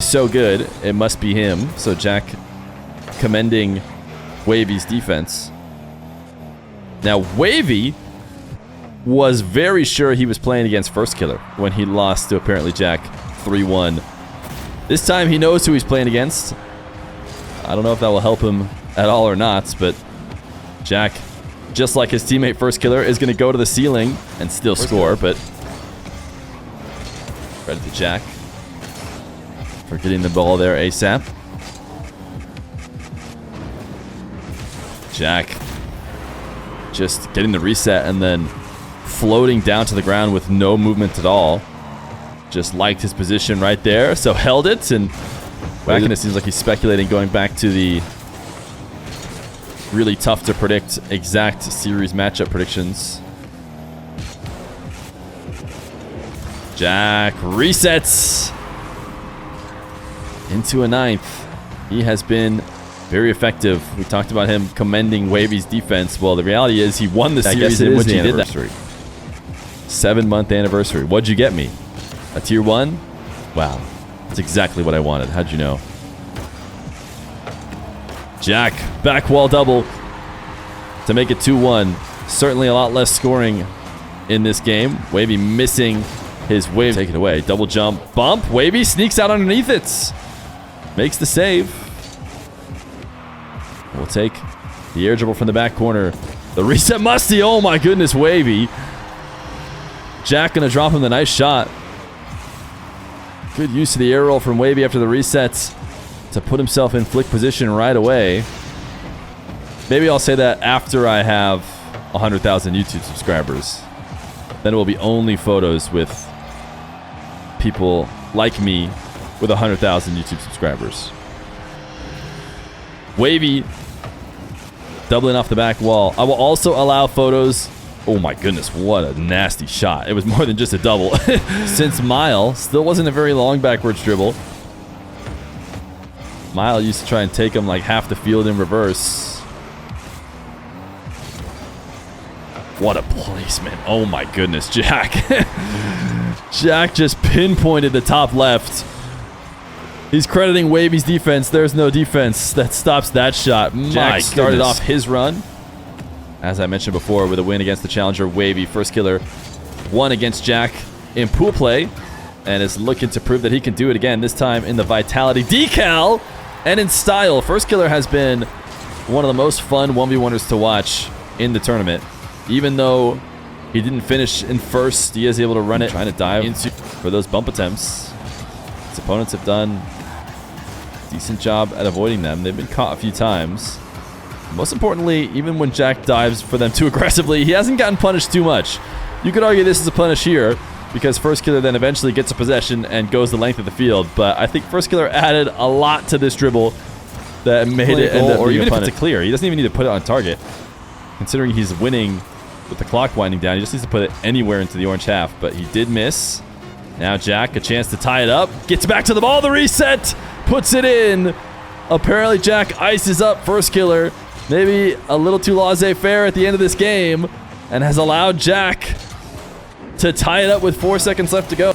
so good, it must be him. So Jack commending Wavy's defense. Now, Wavy was very sure he was playing against Firstkiller when he lost to apparently Jack 3-1. This time he knows who he's playing against. I don't know if that will help him at all or not, but Jack, just like his teammate Firstkiller, is going to go to the ceiling and still score, but credit to Jack for getting the ball there ASAP. Jack just getting the reset and then floating down to the ground with no movement at all. Just liked his position right there, so held it, and Wacken, it seems like he's speculating going back to the really tough to predict exact series matchup predictions. Jack resets into a 9th. He has been very effective. We talked about him commending Wavy's defense. Well, the reality is he won the series in which he did that. 7-month anniversary. What'd you get me? A tier 1? Wow. That's exactly what I wanted. How'd you know? Jack, back wall double to make it 2-1. Certainly a lot less scoring in this game. Wavy missing his wave. Take it away. Double jump. Bump. Wavy sneaks out underneath it. Makes the save. We'll take the air dribble from the back corner. The reset musty. Oh my goodness, Wavy. Jack gonna drop him the nice shot. Good use of the air roll from Wavy after the resets to put himself in flick position right away. Maybe I'll say that after I have 100,000 YouTube subscribers. Then it will be only photos with people like me with 100,000 YouTube subscribers. Wavy doubling off the back wall. I will also allow photos. Oh my goodness, what a nasty shot. It was more than just a double. Since Mile still wasn't a very long backwards dribble. Mile used to try and take him like half the field in reverse. What a placement. Oh my goodness, Jack. Jack just pinpointed the top left. He's crediting Wavy's defense. There's no defense that stops that shot. Jack started off his run, as I mentioned before, with a win against the challenger Wavy. Firstkiller won against Jack in pool play and is looking to prove that he can do it again, this time in the Vitality decal and in style. Firstkiller has been one of the most fun 1v1ers to watch in the tournament. Even though he didn't finish in first, he is able to run it, trying to dive into for those bump attempts. His opponents have done a decent job at avoiding them. They've been caught a few times. Most importantly, even when Jack dives for them too aggressively, he hasn't gotten punished too much. You could argue this is a punish here, because Firstkiller then eventually gets a possession and goes the length of the field. But I think Firstkiller added a lot to this dribble that made it end up being a punish. Or even if it's a clear, he doesn't even need to put it on target. Considering he's winning with the clock winding down, he just needs to put it anywhere into the orange half. But he did miss. Now Jack, a chance to tie it up. Gets back to the ball, the reset, puts it in. Apparently Jack ices up Firstkiller. Maybe a little too laissez-faire at the end of this game, and has allowed Jack to tie it up with 4 seconds left to go.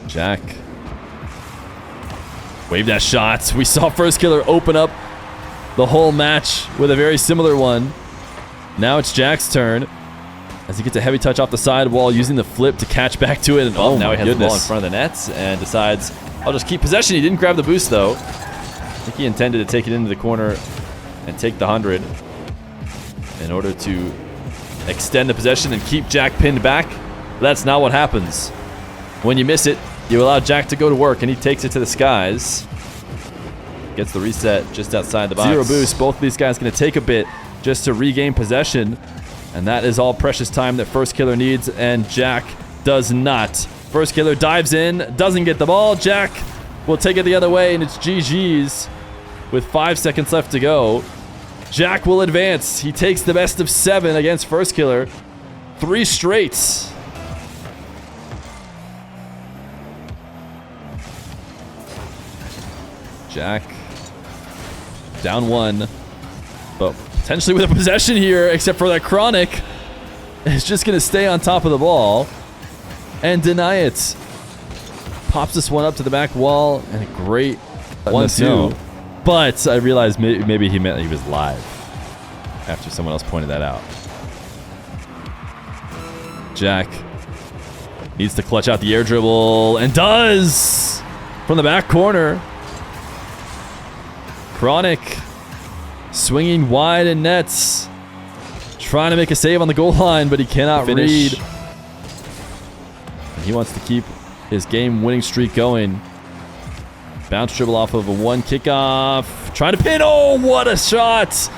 Jack. Wave that shot. We saw Firstkiller open up the whole match with a very similar one. Now it's Jack's turn as he gets a heavy touch off the side wall, using the flip to catch back to it. And oh, now he has the ball in front of the nets and decides, I'll just keep possession. He didn't grab the boost, though. I think he intended to take it into the corner and take the 100 in order to extend the possession and keep Jack pinned back. But that's not what happens. When you miss it, you allow Jack to go to work, and he takes it to the skies. Gets the reset just outside the box. Zero boost. Both of these guys going to take a bit just to regain possession. And that is all precious time that Firstkiller needs, and Jack does not. Firstkiller dives in, doesn't get the ball. Jack will take it the other way, and it's GG's with 5 seconds left to go. Jack will advance. He takes the best of 7 against Firstkiller. 3 straight. Jack down 1, but potentially with a possession here, except for that chronic. is just going to stay on top of the ball and deny it. Pops this one up to the back wall, and a great 1-2. But I realized maybe he meant he was live after someone else pointed that out. Jack needs to clutch out the air dribble, and does! From the back corner. Chronic swinging wide in nets. Trying to make a save on the goal line, but he cannot read. He wants to keep his game-winning streak going. Bounce dribble off of a 1 kickoff. Trying to pin. Oh, what a shot!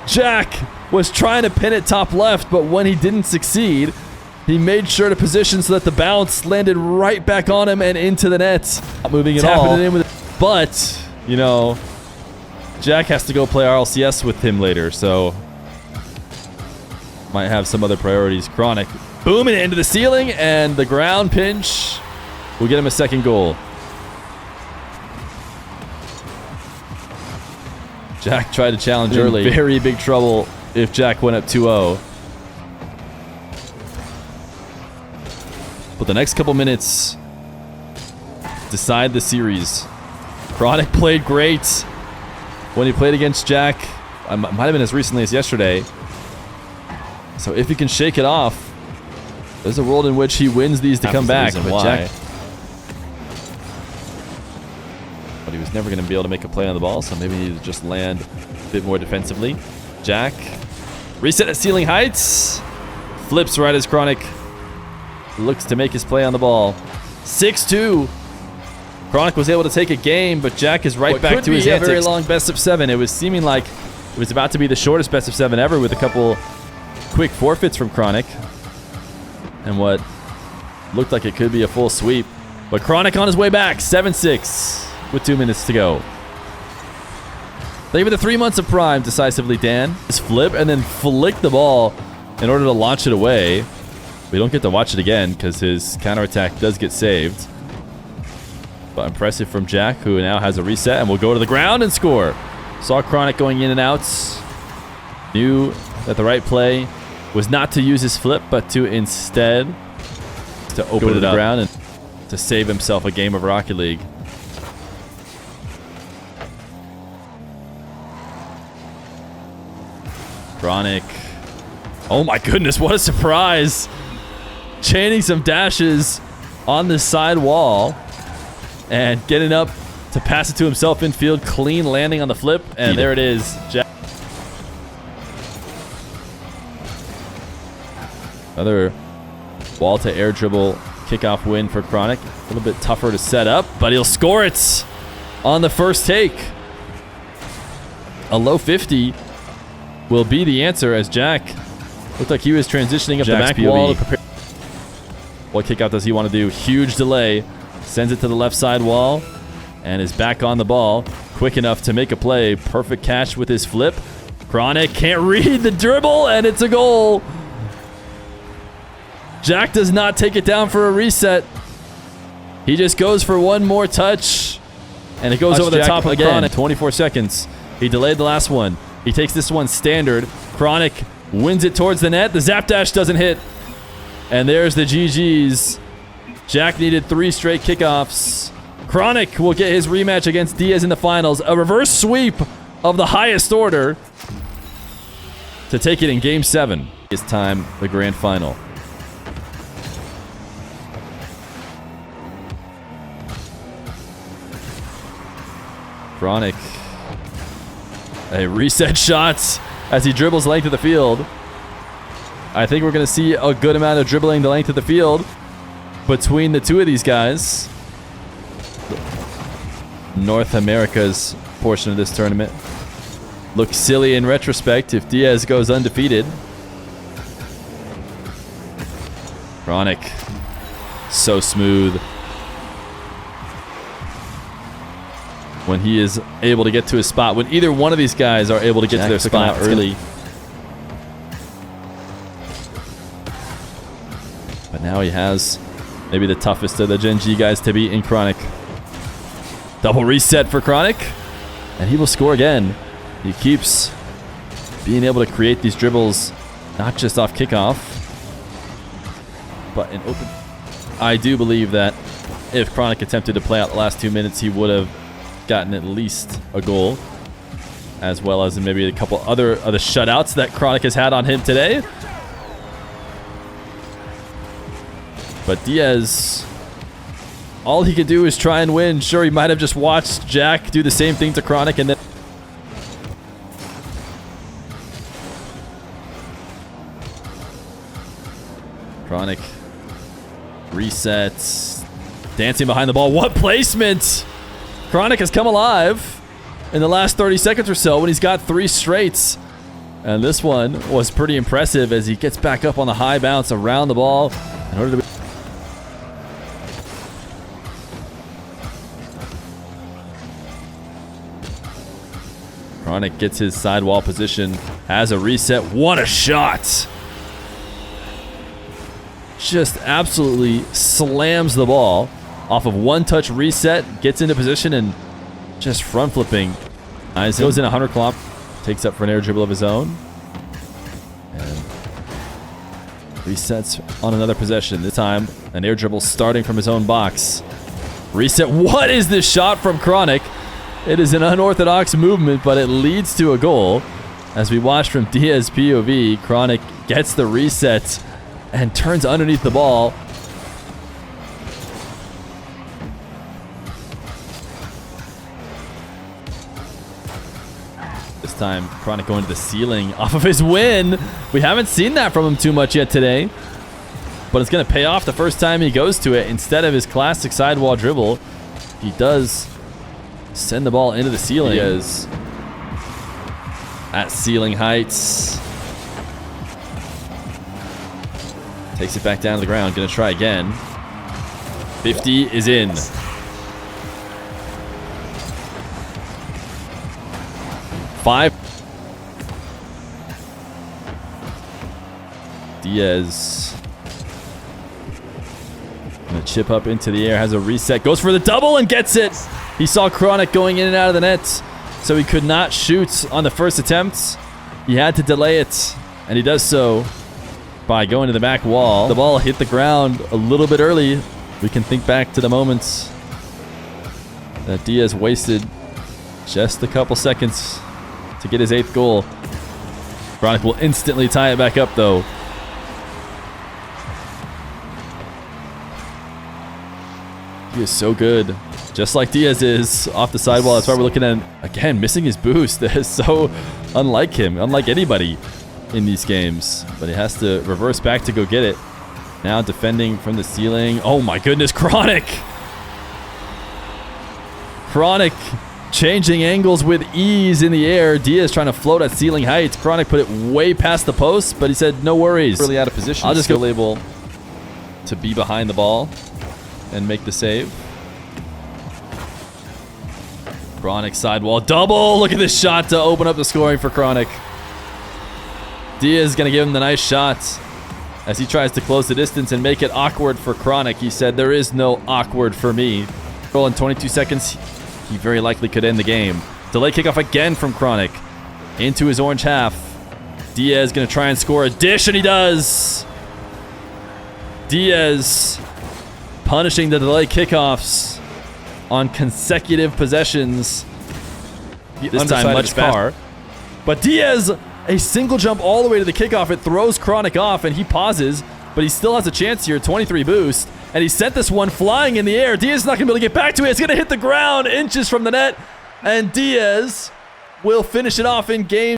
Jack was trying to pin it top left, but when he didn't succeed, he made sure to position so that the bounce landed right back on him and into the net. Not moving at all. It in with it. But, you know, Jack has to go play RLCS with him later, so might have some other priorities. Chronic booming it into the ceiling, and the ground pinch will get him a second goal. Jack tried to challenge early. Very big trouble if Jack went up 2-0. But the next couple minutes decide the series. Chronic played great when he played against Jack. Might have been as recently as yesterday. So if he can shake it off, there's a world in which he wins these to come back. But Jack, but he was never going to be able to make a play on the ball, so maybe he needed to just land a bit more defensively. Jack, reset at ceiling heights. Flips right as Chronic looks to make his play on the ball. 6-2. Chronic was able to take a game, but Jack is right back to his antics. A very long best of 7. It was seeming like it was about to be the shortest best of 7 ever, with a couple quick forfeits from Chronic and what looked like it could be a full sweep. But Chronic on his way back, 7-6 with 2 minutes to go. They give it the 3 months of prime decisively, Dan. Just flip and then flick the ball in order to launch it away. We don't get to watch it again because his counterattack does get saved. But impressive from Jack, who now has a reset and will go to the ground and score. Saw Chronic going in and out. Knew that the right play was not to use his flip, but to instead to open it to the ground and to save himself a game of Rocket League. Chronic. Oh my goodness, what a surprise. Chaining some dashes on the side wall and getting up to pass it to himself infield. Clean landing on the flip, and there it is. Jack. Another wall to air dribble kickoff win for Chronic. A little bit tougher to set up, but he'll score it on the first take. A low 50 will be the answer, as Jack looked like he was transitioning up Jack's the back wall to prepare. What kickout does he want to do? Huge delay. Sends it to the left side wall and is back on the ball. Quick enough to make a play. Perfect catch with his flip. Chronic can't read the dribble, and it's a goal. Jack does not take it down for a reset. He just goes for one more touch, and it goes over the top of Chronic. 24 seconds. He delayed the last one. He takes this one standard. Chronic wins it towards the net. The zap dash doesn't hit. And there's the GGs. Jack needed 3 straight kickoffs. Chronic will get his rematch against Diaz in the finals. A reverse sweep of the highest order to take it in Game 7. This time, the grand final. Chronic. A reset shot as he dribbles the length of the field. I think we're going to see a good amount of dribbling the length of the field between the two of these guys. North America's portion of this tournament. Looks silly in retrospect if Diaz goes undefeated. Chronic. So smooth. When he is able to get to his spot. When either one of these guys are able to get to their spot early. But now he has maybe the toughest of the Gen G guys to beat in Chronic. Double reset for Chronic. And he will score again. He keeps being able to create these dribbles, not just off kickoff, but an open... I do believe that if Chronic attempted to play out the last 2 minutes, he would have gotten at least a goal, as well as maybe a couple other of the shutouts that Chronic has had on him today. But Diaz, all he could do is try and win. Sure, he might have just watched Jack do the same thing to Chronic and then... Chronic resets, dancing behind the ball. What placement! Chronic has come alive in the last 30 seconds or so when he's got 3 straights. And this one was pretty impressive as he gets back up on the high bounce around the ball in order to... Chronic gets his sidewall position, has a reset. What a shot! Just absolutely slams the ball off of one-touch reset, gets into position, and just front flipping. Goes in 100 kilometers, takes up for an air dribble of his own, and resets on another possession. This time, an air dribble starting from his own box. Reset. What is this shot from Chronic? It is an unorthodox movement, but it leads to a goal. As we watch from Diaz POV, Chronic gets the reset and turns underneath the ball. This time, Chronic going to the ceiling off of his win. We haven't seen that from him too much yet today, but it's going to pay off the first time he goes to it. Instead of his classic sidewall dribble, he does send the ball into the ceiling. He is at ceiling heights. Takes it back down to the ground. Gonna try again. 50 is in. Five. Diaz. Gonna chip up into the air. Has a reset. Goes for the double and gets it. He saw Chronic going in and out of the net, so he could not shoot on the first attempt. He had to delay it, and he does so by going to the back wall. The ball hit the ground a little bit early. We can think back to the moments that Diaz wasted just a couple seconds to get his 8th goal. Chronic will instantly tie it back up, though. He is so good. Just like Diaz is off the sidewall. That's why we're looking at him. Again, missing his boost. That is so unlike him. Unlike anybody in these games. But he has to reverse back to go get it. Now defending from the ceiling. Oh my goodness, Chronic! Chronic changing angles with ease in the air. Diaz trying to float at ceiling heights. Chronic put it way past the post, but he said, no worries. Really out of position. I'll just go able to be behind the ball and make the save. Chronic sidewall double. Look at this shot to open up the scoring for Chronic. Diaz is going to give him the nice shot as he tries to close the distance and make it awkward for Chronic. He said, there is no awkward for me. Goal in 22 seconds. He very likely could end the game. Delay kickoff again from Chronic into his orange half. Diaz going to try and score a dish, and he does. Diaz punishing the delay kickoffs on consecutive possessions. This time much faster. But Diaz, a single jump all the way to the kickoff. It throws Chronic off, and he pauses, but he still has a chance here. 23 boost, and he sent this one flying in the air. Diaz is not going to be able to get back to it. It's going to hit the ground inches from the net, and Diaz will finish it off in game.